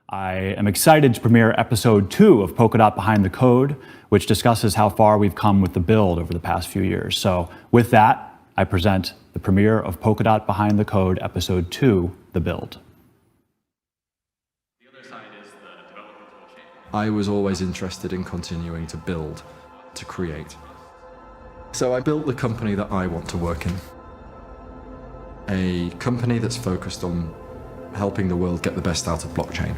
I am excited to premiere Episode 2 of Polkadot Behind the Code, which discusses how far we've come with the build over the past few years. So with that, I present the premiere of Polkadot Behind the Code, Episode 2, The Build. The other side is the development toolchain. I was always interested in continuing to build, to create. So I built the company that I want to work in. A company that's focused on helping the world get the best out of blockchain.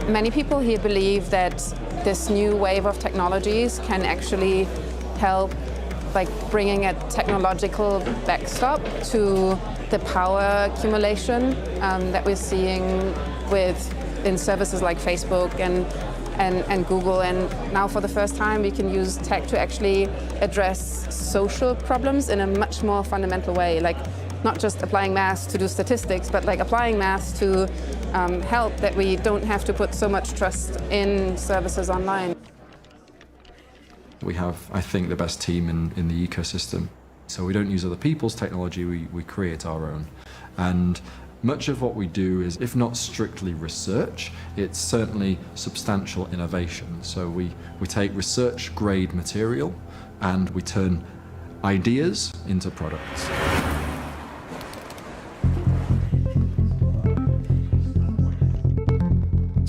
Many people here believe that this new wave of technologies can actually help, like bringing a technological backstop to the power accumulation that we're seeing in services like Facebook and Google. And now for the first time, we can use tech to actually address social problems in a much more fundamental way. Like not just applying math to do statistics, but like applying math to help that we don't have to put so much trust in services online. We have, I think, the best team in the ecosystem. So we don't use other people's technology, we create our own. And much of what we do is, if not strictly research, it's certainly substantial innovation. So we take research grade material and we turn ideas into products.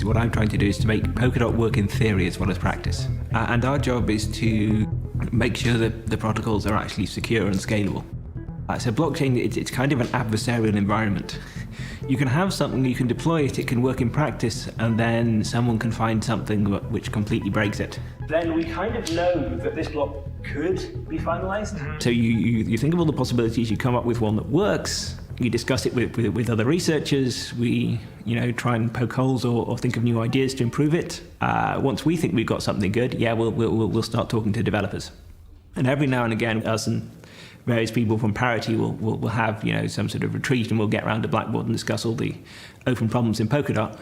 What I'm trying to do is to make Polkadot work in theory as well as practice. And our job is to make sure that the protocols are actually secure and scalable. So blockchain, it's kind of an adversarial environment. You can have something, you can deploy it, it can work in practice, and then someone can find something which completely breaks it. Then we kind of know that this block could be finalized. So you think of all the possibilities, you come up with one that works, you discuss it with other researchers, we try and poke holes or think of new ideas to improve it. Once we think we've got something good, we'll start talking to developers. And every now and again, us and various people from Parity will have some sort of retreat, and we'll get around to Blackboard and discuss all the open problems in Polkadot.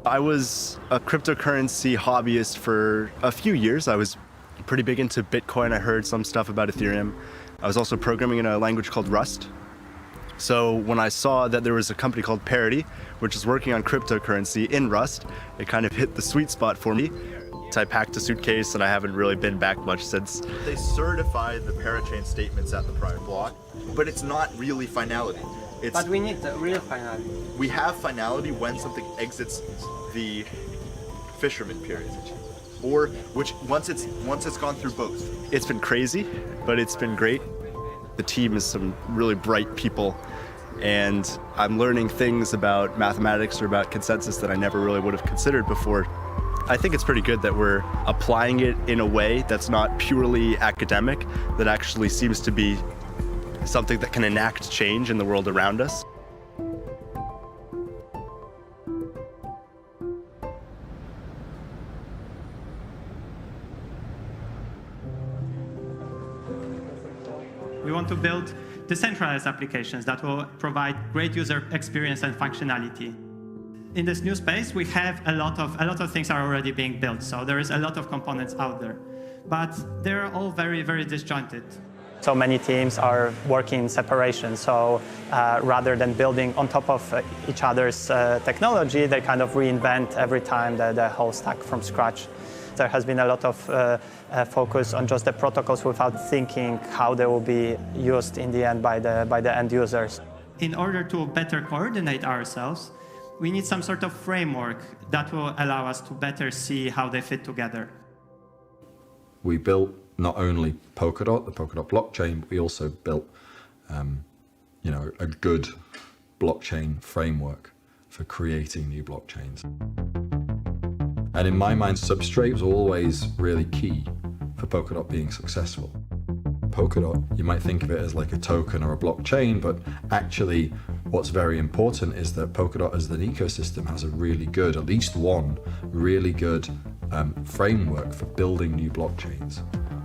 I was a cryptocurrency hobbyist for a few years. I was pretty big into Bitcoin. I heard some stuff about Ethereum. I was also programming in a language called Rust. So when I saw that there was a company called Parity, which is working on cryptocurrency in Rust, it kind of hit the sweet spot for me. So I packed a suitcase and I haven't really been back much since. They certify the parachain statements at the private block, but it's not really finality. But we need the real finality. We have finality when something exits the fisherman period, or once it's gone through both. It's been crazy, but it's been great. The team is some really bright people, and I'm learning things about mathematics or about consensus that I never really would have considered before. I think it's pretty good that we're applying it in a way that's not purely academic, that actually seems to be something that can enact change in the world around us. We want to build decentralized applications that will provide great user experience and functionality. In this new space, we have a lot of things are already being built, so there is a lot of components out there, but they're all very, very disjointed. So many teams are working in separation, so rather than building on top of each other's technology, they kind of reinvent every time the whole stack from scratch. There has been a lot of focus on just the protocols without thinking how they will be used in the end by the end users. In order to better coordinate ourselves, we need some sort of framework that will allow us to better see how they fit together. We built not only Polkadot, the Polkadot blockchain, but we also built a good blockchain framework for creating new blockchains. And in my mind, Substrate was always really key for Polkadot being successful. Polkadot, you might think of it as like a token or a blockchain, but actually What's very important is that Polkadot as an ecosystem has a really good, at least one really good framework for building new blockchains.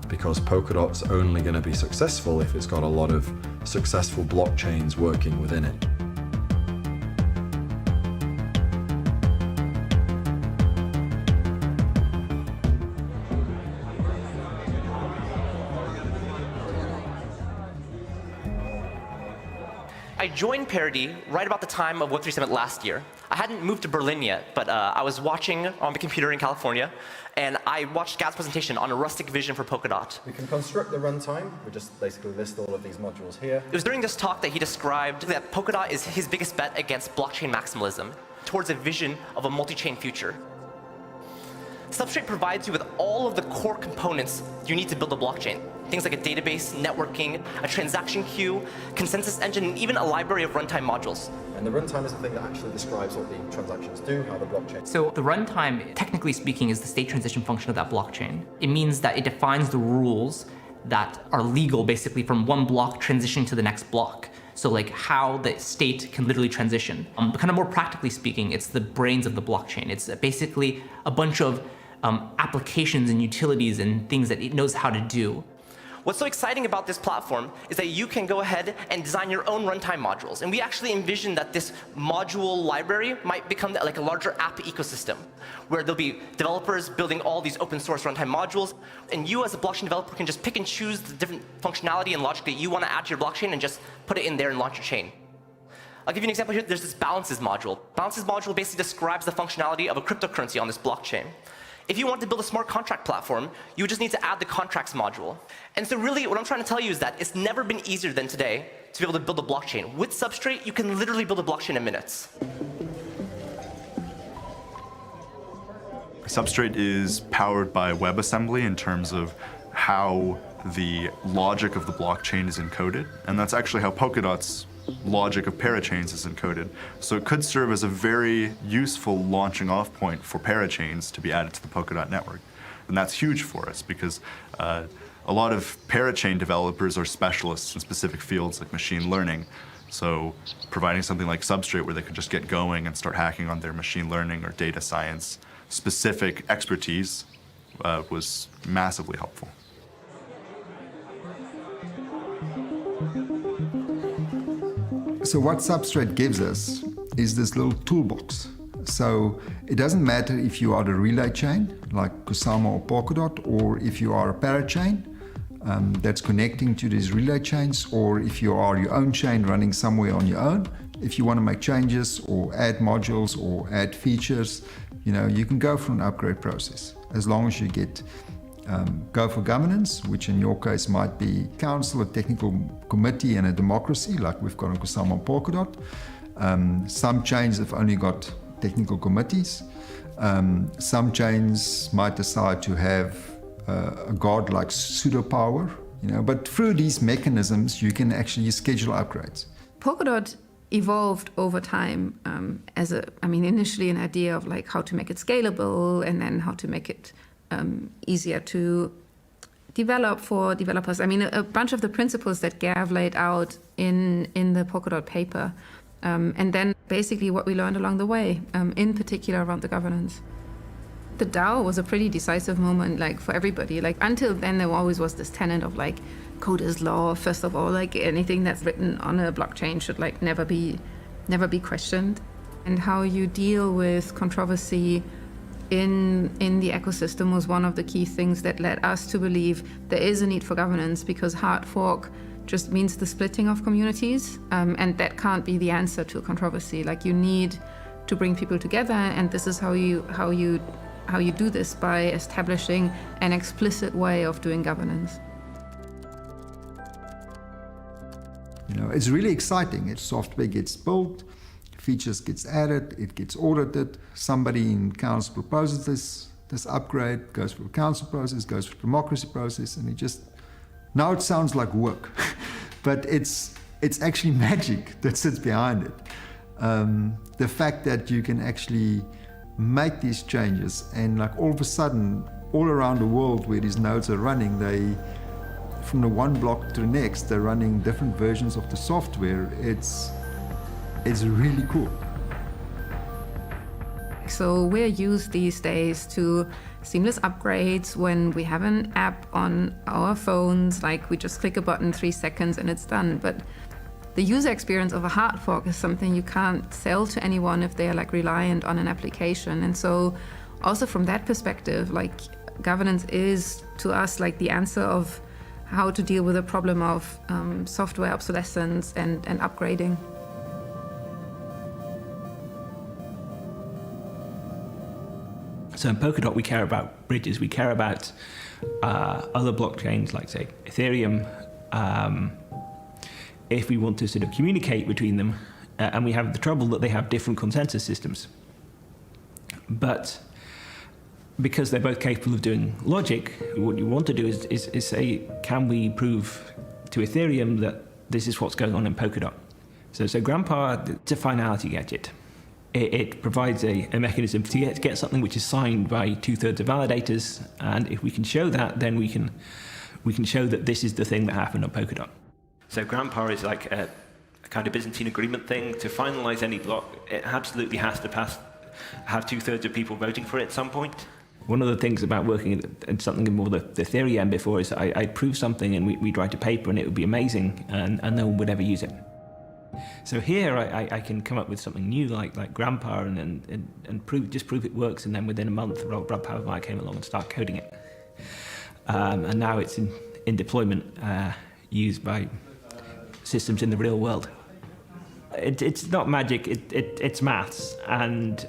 Because Polkadot's only going to be successful if it's got a lot of successful blockchains working within it. I joined Parity right about the time of Web3 Summit last year. I hadn't moved to Berlin yet, but I was watching on the computer in California, and I watched Gad's presentation on a rustic vision for Polkadot. We can construct the runtime. We just basically list all of these modules here. It was during this talk that he described that Polkadot is his biggest bet against blockchain maximalism towards a vision of a multi-chain future. Substrate provides you with all of the core components you need to build a blockchain. Things like a database, networking, a transaction queue, consensus engine, and even a library of runtime modules. And the runtime is the thing that actually describes what the transactions do, how the blockchain... So the runtime, technically speaking, is the state transition function of that blockchain. It means that it defines the rules that are legal, basically, from one block transitioning to the next block. So like how the state can literally transition. But kind of more practically speaking, it's the brains of the blockchain. It's basically a bunch of applications and utilities and things that it knows how to do. What's so exciting about this platform is that you can go ahead and design your own runtime modules. And we actually envision that this module library might become like a larger app ecosystem, where there'll be developers building all these open source runtime modules. And you as a blockchain developer can just pick and choose the different functionality and logic that you want to add to your blockchain and just put it in there and launch your chain. I'll give you an example here. There's this balances module. Balances module basically describes the functionality of a cryptocurrency on this blockchain. If you want to build a smart contract platform, you would just need to add the contracts module. And so really what I'm trying to tell you is that it's never been easier than today to be able to build a blockchain. With Substrate, you can literally build a blockchain in minutes. Substrate is powered by WebAssembly in terms of how the logic of the blockchain is encoded, and that's actually how Polkadot's logic of parachains is encoded. So it could serve as a very useful launching off point for parachains to be added to the Polkadot network. And that's huge for us because a lot of parachain developers are specialists in specific fields like machine learning. So providing something like Substrate where they could just get going and start hacking on their machine learning or data science specific expertise was massively helpful. So what Substrate gives us is this little toolbox. So it doesn't matter if you are the relay chain, like Kusama or Polkadot, or if you are a parachain that's connecting to these relay chains, or if you are your own chain running somewhere on your own. If you want to make changes or add modules or add features, you can go through an upgrade process as long as you get go for governance, which in your case might be council, a technical committee, and a democracy, like we've got on Kusama and Polkadot. Some chains have only got technical committees. Some chains might decide to have a god-like pseudo power, but through these mechanisms, you can actually schedule upgrades. Polkadot evolved over time as initially an idea of like how to make it scalable and then how to make it easier to develop for developers. A bunch of the principles that Gav laid out in the Polkadot paper, and then basically what we learned along the way, in particular around the governance. The DAO was a pretty decisive moment, like for everybody. Like until then, there always was this tenet of like code is law. First of all, like anything that's written on a blockchain should like never be questioned, and how you deal with controversy in the ecosystem was one of the key things that led us to believe there is a need for governance, because hard fork just means the splitting of communities, and that can't be the answer to controversy. Like you need to bring people together, and this is how you do this, by establishing an explicit way of doing governance. It's really exciting. Software gets built, features gets added, it gets audited. Somebody in council proposes this upgrade, goes through a council process, goes through a democracy process, and now it sounds like work, but it's actually magic that sits behind it. The fact that you can actually make these changes, and like all of a sudden, all around the world where these nodes are running, from the one block to the next, they're running different versions of the software. It's really cool. So we're used these days to seamless upgrades when we have an app on our phones, like we just click a button, 3 seconds and it's done. But the user experience of a hard fork is something you can't sell to anyone if they are like reliant on an application. And so also from that perspective, like governance is to us like the answer of how to deal with the problem of software obsolescence and upgrading. So in Polkadot, we care about bridges. We care about other blockchains, like, say, Ethereum, if we want to sort of communicate between them. And we have the trouble that they have different consensus systems. But because they're both capable of doing logic, what you want to do is say, can we prove to Ethereum that this is what's going on in Polkadot? So Grandpa, it's a finality gadget. It provides a mechanism to get something which is signed by 2/3 of validators, and if we can show that, then we can show that this is the thing that happened on Polkadot. So Grandpa is like a kind of Byzantine agreement thing. To finalize any block, it absolutely has to have 2/3 of people voting for it at some point. One of the things about working in something more the theory end before is I'd prove something and we'd write a paper and it would be amazing, and no one would ever use it. So here I can come up with something new like Grandpa and prove it works, and then within a month Rob Powermeyer came along and started coding it. And now it's in deployment, used by systems in the real world. It's not magic, it's maths and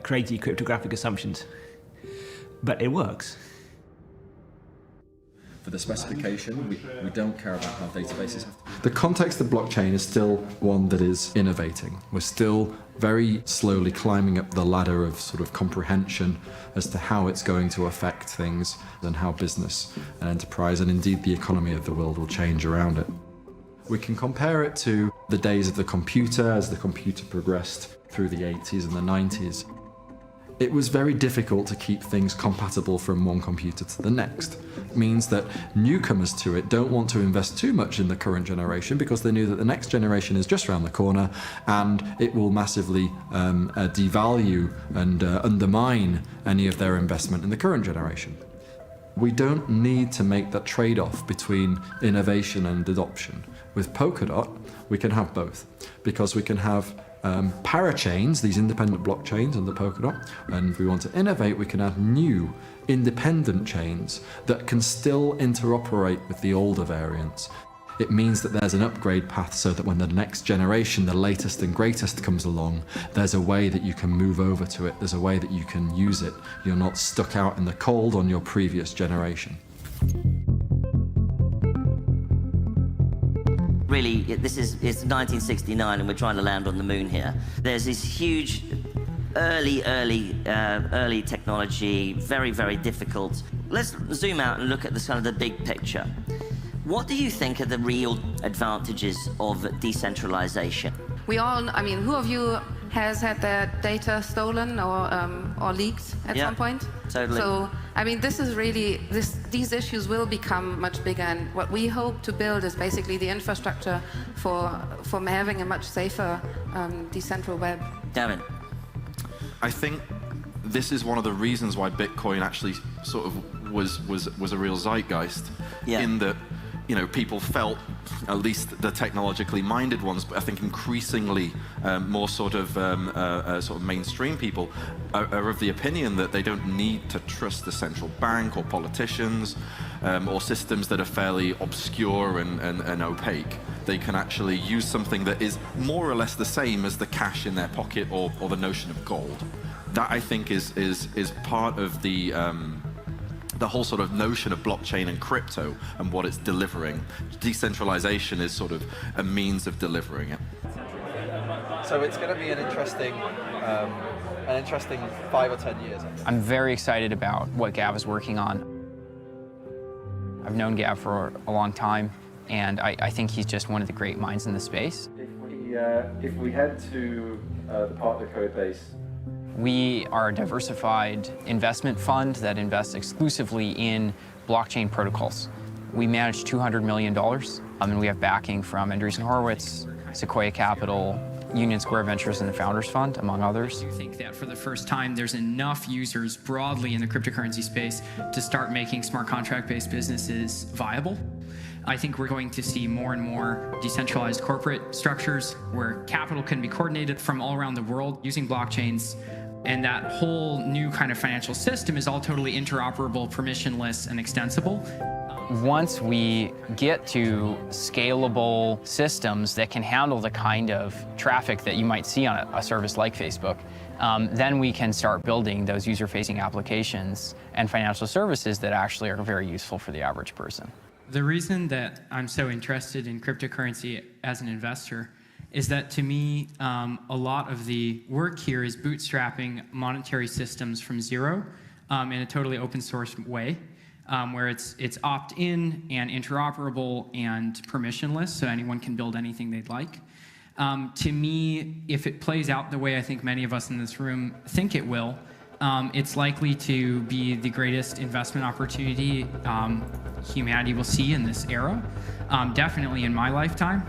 crazy cryptographic assumptions, but it works. For the specification, we don't care about how databases have to. The context of blockchain is still one that is innovating. We're still very slowly climbing up the ladder of sort of comprehension as to how it's going to affect things and how business and enterprise and indeed the economy of the world will change around it. We can compare it to the days of the computer as the computer progressed through the 80s and the 90s. It was very difficult to keep things compatible from one computer to the next. It means that newcomers to it don't want to invest too much in the current generation because they knew that the next generation is just around the corner and it will massively devalue and undermine any of their investment in the current generation. We don't need to make that trade-off between innovation and adoption. With Polkadot, we can have both, because we can have parachains, these independent blockchains under Polkadot, and if we want to innovate, we can add new independent chains that can still interoperate with the older variants. It means that there's an upgrade path so that when the next generation, the latest and greatest, comes along, there's a way that you can move over to it, there's a way that you can use it. You're not stuck out in the cold on your previous generation. Really, it's 1969 and we're trying to land on the moon here. There's this huge early technology, very, very difficult. Let's zoom out and look at the big picture. What do you think are the real advantages of decentralization? We all, I mean, who of you has had their data stolen or leaked at some point? Totally. So, I mean, this is really, these issues will become much bigger, and what we hope to build is basically the infrastructure for having a much safer decentral web. Gavin. I think this is one of the reasons why Bitcoin actually sort of was a real zeitgeist, in that, you know, people felt, at least the technologically minded ones, but I think increasingly more sort of mainstream people are of the opinion that they don't need to trust the central bank or politicians or systems that are fairly obscure and opaque. They can actually use something that is more or less the same as the cash in their pocket or the notion of gold. That, I think, is part of the whole sort of notion of blockchain and crypto and what it's delivering. Decentralization is sort of a means of delivering it. So it's going to be an interesting 5 or 10 years. I'm very excited about what Gav is working on. I've known Gav for a long time, and I think he's just one of the great minds in the space. If we head to the part of the code base. We are a diversified investment fund that invests exclusively in blockchain protocols. We manage $200 million, and we have backing from Andreessen Horowitz, Sequoia Capital, Union Square Ventures and the Founders Fund, among others. I think that for the first time, there's enough users broadly in the cryptocurrency space to start making smart contract-based businesses viable. I think we're going to see more and more decentralized corporate structures where capital can be coordinated from all around the world using blockchains. And that whole new kind of financial system is all totally interoperable, permissionless, and extensible. Once we get to scalable systems that can handle the kind of traffic that you might see on a service like Facebook, then we can start building those user-facing applications and financial services that actually are very useful for the average person. The reason that I'm so interested in cryptocurrency as an investor is that, to me, a lot of the work here is bootstrapping monetary systems from zero in a totally open source way, where it's opt-in and interoperable and permissionless, so anyone can build anything they'd like. To me, if it plays out the way I think many of us in this room think it will, it's likely to be the greatest investment opportunity humanity will see in this era, definitely in my lifetime.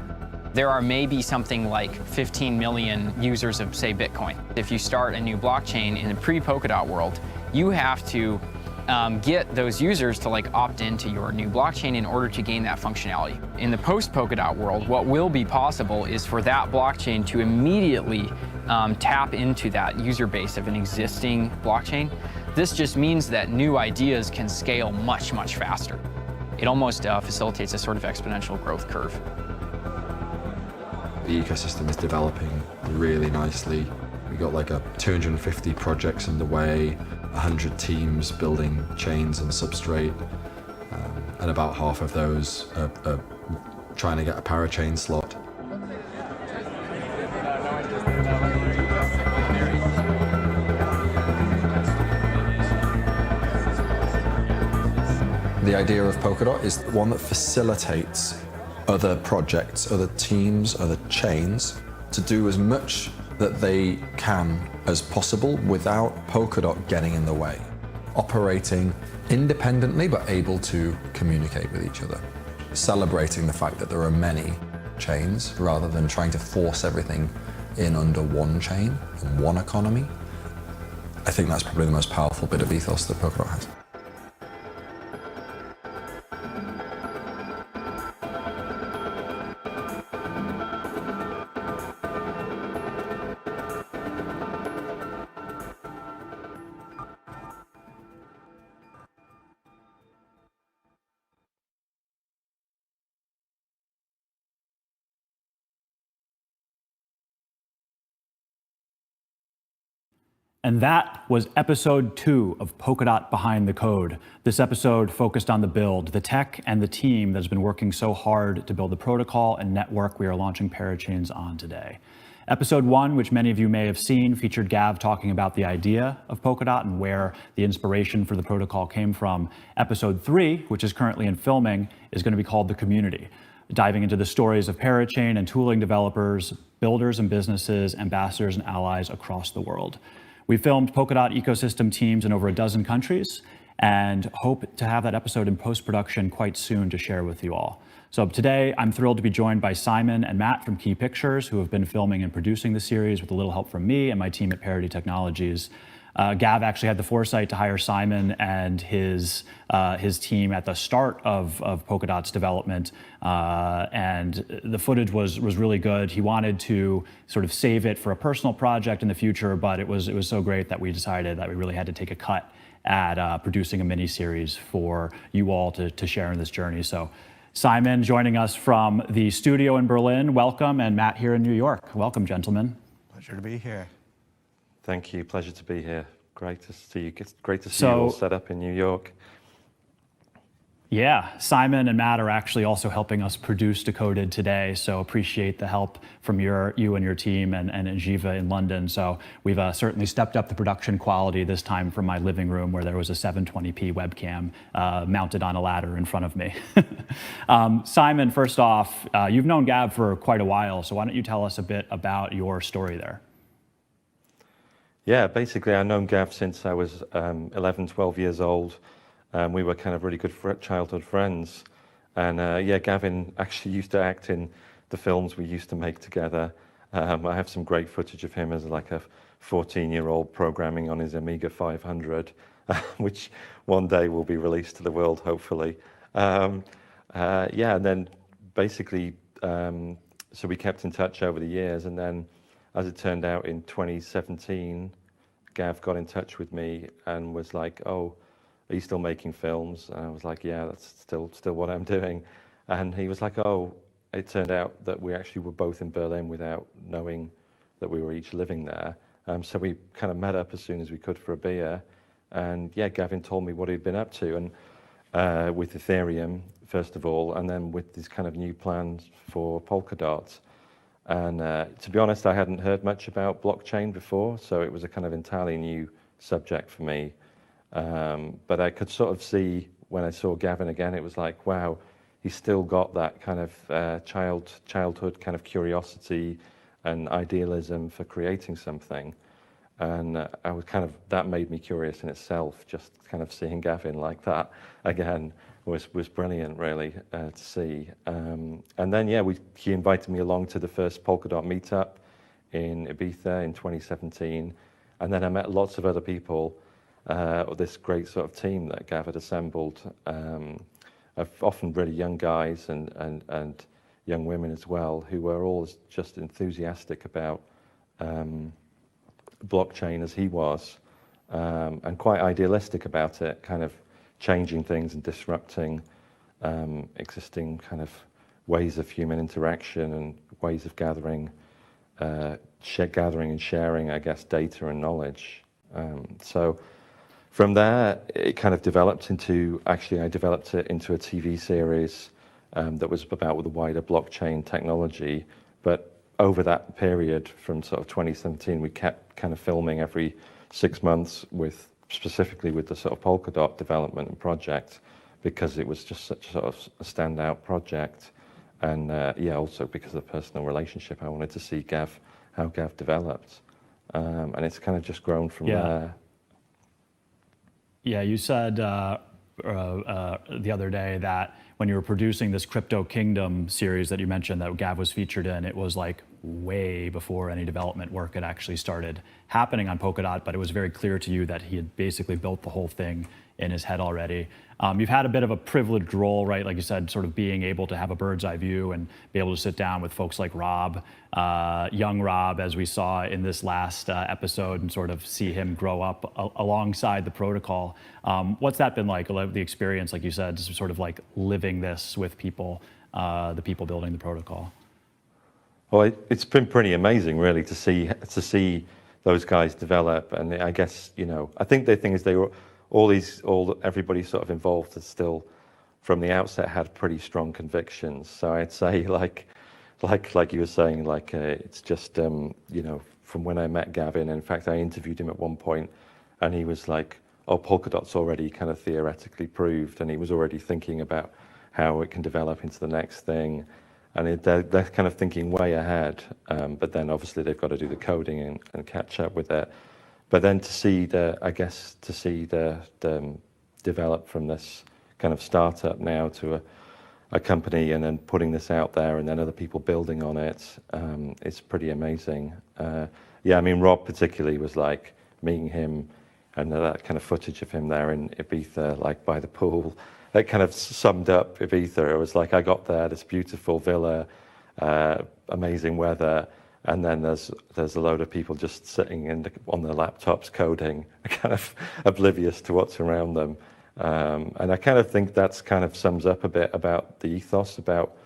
There are maybe something like 15 million users of, say, Bitcoin. If you start a new blockchain in the pre-Polkadot world, you have to get those users to opt into your new blockchain in order to gain that functionality. In the post-Polkadot world, what will be possible is for that blockchain to immediately tap into that user base of an existing blockchain. This just means that new ideas can scale much, much faster. It almost facilitates a sort of exponential growth curve. The ecosystem is developing really nicely. We got 250 projects underway, 100 teams building chains and substrate, and about half of those are trying to get a parachain slot. The idea of Polkadot is one that facilitates other projects, other teams, other chains to do as much that they can as possible without Polkadot getting in the way. Operating independently but able to communicate with each other. Celebrating the fact that there are many chains rather than trying to force everything in under one chain and one economy. I think that's probably the most powerful bit of ethos that Polkadot has. And that was episode 2 of Polkadot Behind the Code. This episode focused on the build, the tech, and the team that has been working so hard to build the protocol and network we are launching parachains on today. Episode 1, which many of you may have seen, featured Gav talking about the idea of Polkadot and where the inspiration for the protocol came from. Episode 3, which is currently in filming, is going to be called The Community, diving into the stories of parachain and tooling developers, builders and businesses, ambassadors and allies across the world. We filmed Polkadot ecosystem teams in over a dozen countries and hope to have that episode in post-production quite soon to share with you all. So today, I'm thrilled to be joined by Simon and Matt from Key Pictures, who have been filming and producing the series with a little help from me and my team at Parity Technologies. Gav actually had the foresight to hire Simon and his team at the start of Polkadot's development, and the footage was really good. He wanted to sort of save it for a personal project in the future, but it was so great that we decided that we really had to take a cut at producing a mini-series for you all to share in this journey. So Simon joining us from the studio in Berlin, welcome, and Matt here in New York. Welcome, gentlemen. Pleasure to be here. Thank you. Pleasure to be here. Great to see you. Great to see you all set up in New York. Yeah, Simon and Matt are actually also helping us produce Decoded today, so appreciate the help from you and your team and Jiva in London. So we've certainly stepped up the production quality this time from my living room, where there was a 720p webcam mounted on a ladder in front of me. Simon, first off, you've known Gav for quite a while, so why don't you tell us a bit about your story there? Yeah, basically I've known Gav since I was 11, 12 years old. We were kind of really good childhood friends. And yeah, Gavin actually used to act in the films we used to make together. I have some great footage of him as like a 14-year-old programming on his Amiga 500, which one day will be released to the world, hopefully. Yeah, and then basically, so we kept in touch over the years, and then as it turned out in 2017, Gav got in touch with me and was like, "Oh, are you still making films?" And I was like, "Yeah, that's still what I'm doing." And he was like, "Oh," it turned out that we actually were both in Berlin without knowing that we were each living there. So we kind of met up as soon as we could for a beer. And yeah, Gavin told me what he'd been up to, and with Ethereum, first of all, and then with these kind of new plans for Polkadot. And to be honest, I hadn't heard much about blockchain before, so it was a kind of entirely new subject for me. But I could sort of see when I saw Gavin again, it was like, wow, he's still got that kind of childhood kind of curiosity and idealism for creating something. And I was kind of, that made me curious in itself, just kind of seeing Gavin like that again was brilliant, really, to see. And then, yeah, he invited me along to the first Polkadot meetup in Ibiza in 2017. And then I met lots of other people, this great sort of team that Gav had assembled, of often really young guys and young women as well, who were all just enthusiastic about blockchain as he was, and quite idealistic about it, kind of changing things and disrupting existing kind of ways of human interaction and ways of gathering and sharing, I guess, data and knowledge. So from there, it kind of developed into, actually I developed it into a TV series that was about the wider blockchain technology. But over that period from sort of 2017, we kept kind of filming every 6 months specifically with the sort of Polkadot development and project, because it was just such sort of a standout project. And yeah, also because of the personal relationship, I wanted to see how Gav developed. And it's kind of just grown from there. Yeah, you said the other day that when you were producing this Crypto Kingdom series that you mentioned that Gav was featured in, it was like way before any development work had actually started happening on Polkadot, but it was very clear to you that he had basically built the whole thing in his head already. You've had a bit of a privileged role, right? Like you said, sort of being able to have a bird's eye view and be able to sit down with folks like Rob, young Rob, as we saw in this last episode, and sort of see him grow up alongside the protocol. What's that been like, the experience, like you said, sort of like living this with people, the people building the protocol? Well, it's been pretty amazing, really, to see those guys develop. And I guess, I think the thing is they were everybody sort of involved has still, from the outset, had pretty strong convictions. So I'd say, like you were saying, it's just, from when I met Gavin. In fact, I interviewed him at one point, and he was like, "Oh, Polkadot's already kind of theoretically proved," and he was already thinking about how it can develop into the next thing. And they're kind of thinking way ahead, but then obviously they've got to do the coding and catch up with it. But then to see the develop from this kind of startup now to a company, and then putting this out there, and then other people building on it, it's pretty amazing. Yeah, I mean, Rob particularly was like, meeting him and that kind of footage of him there in Ibiza, like by the pool, that kind of summed up Ibiza. It was like, I got there, this beautiful villa, amazing weather, and then there's a load of people just sitting on their laptops coding, kind of oblivious to what's around them. And I kind of think that's kind of sums up a bit about the ethos, about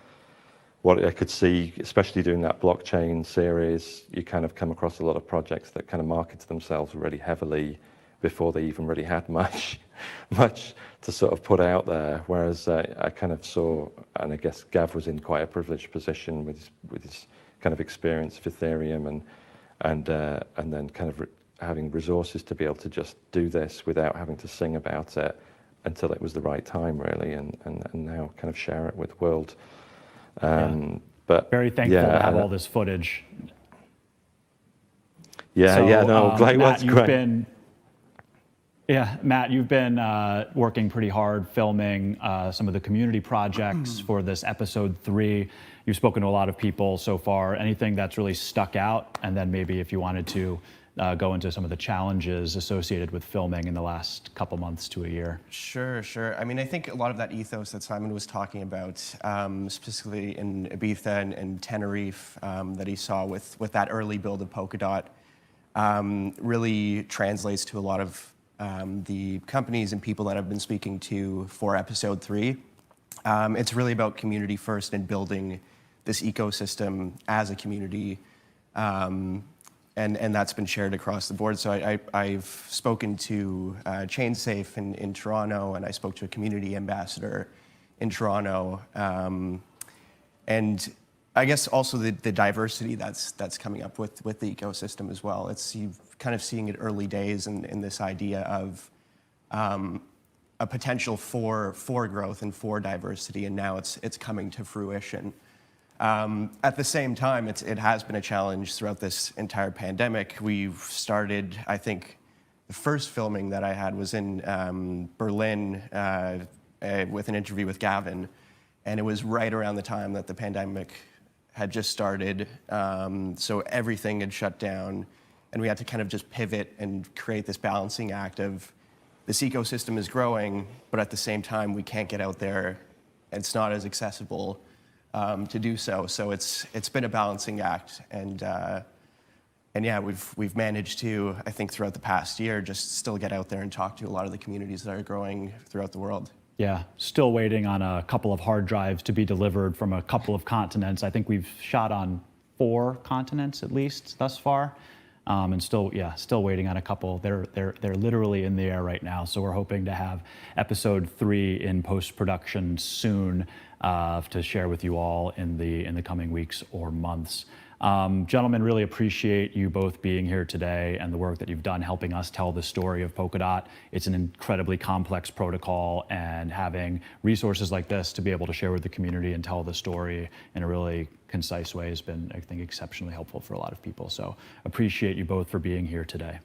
what I could see, especially doing that blockchain series. You kind of come across a lot of projects that kind of market themselves really heavily before they even really had much to sort of put out there. Whereas I kind of saw, and I guess Gav was in quite a privileged position with his kind of experience of Ethereum and then kind of having resources to be able to just do this without having to sing about it until it was the right time, really, and now kind of share it with the world. But very thankful to have all this footage. Great. Matt, you've been working pretty hard filming some of the community projects for this episode 3. you've spoken to a lot of people so far. Anything that's really stuck out? And then maybe if you wanted to go into some of the challenges associated with filming in the last couple months to a year. Sure. I mean, I think a lot of that ethos that Simon was talking about, specifically in Ibiza and Tenerife, that he saw with that early build of Polkadot, really translates to a lot of the companies and people that I've been speaking to for episode 3. It's really about community first and building this ecosystem as a community. And that's been shared across the board. So I've spoken to ChainSafe in Toronto, and I spoke to a community ambassador in Toronto. And I guess also the diversity that's coming up with the ecosystem as well. You're kind of seeing it early days in this idea of a potential for growth and for diversity, and now it's coming to fruition. At the same time, it has been a challenge throughout this entire pandemic. We've started, I think, the first filming that I had was in Berlin with an interview with Gavin, and it was right around the time that the pandemic had just started, so everything had shut down, and we had to kind of just pivot and create this balancing act of this ecosystem is growing, but at the same time, we can't get out there, and it's not as accessible to do so. So it's been a balancing act, and yeah, we've managed to, I think, throughout the past year, just still get out there and talk to a lot of the communities that are growing throughout the world. Yeah, still waiting on a couple of hard drives to be delivered from a couple of continents. I think we've shot on 4 continents at least thus far, and still waiting on a couple. They're literally in the air right now. So we're hoping to have episode 3 in post-production soon to share with you all in the coming weeks or months. Gentlemen, really appreciate you both being here today and the work that you've done helping us tell the story of Polkadot. It's an incredibly complex protocol, and having resources like this to be able to share with the community and tell the story in a really concise way has been, I think, exceptionally helpful for a lot of people. So appreciate you both for being here today.